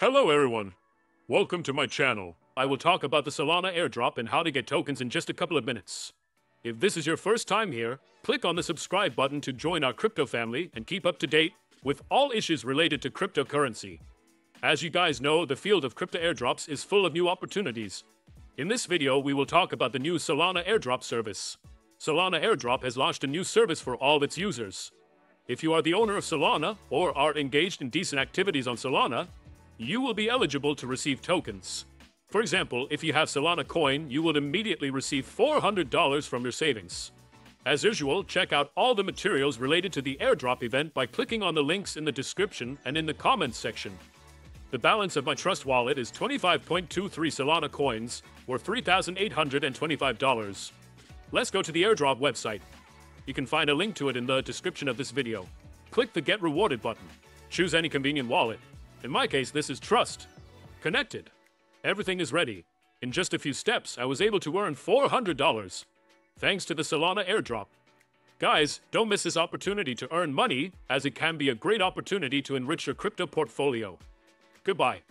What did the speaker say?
Hello everyone, welcome to my channel. I will talk about the Solana Airdrop and how to get tokens in just a couple of minutes. If this is your first time here, click on the subscribe button to join our crypto family and keep up to date with all issues related to cryptocurrency. As you guys know, the field of crypto airdrops is full of new opportunities. In this video, we will talk about the new Solana Airdrop service. Solana Airdrop has launched a new service for all its users. If you are the owner of Solana or are engaged in decent activities on Solana, you will be eligible to receive tokens. For example, if you have Solana coin, you will immediately receive $400 from your savings. As usual, check out all the materials related to the airdrop event by clicking on the links in the description and in the comments section. The balance of my trust wallet is 25.23 Solana coins, worth $3,825. Let's go to the airdrop website. You can find a link to it in the description of this video. Click the Get Rewarded button. Choose any convenient wallet. In my case, this is Trust. Connected. Everything is ready. In just a few steps, I was able to earn $400, thanks to the Solana Airdrop. Guys, don't miss this opportunity to earn money, as it can be a great opportunity to enrich your crypto portfolio. Goodbye.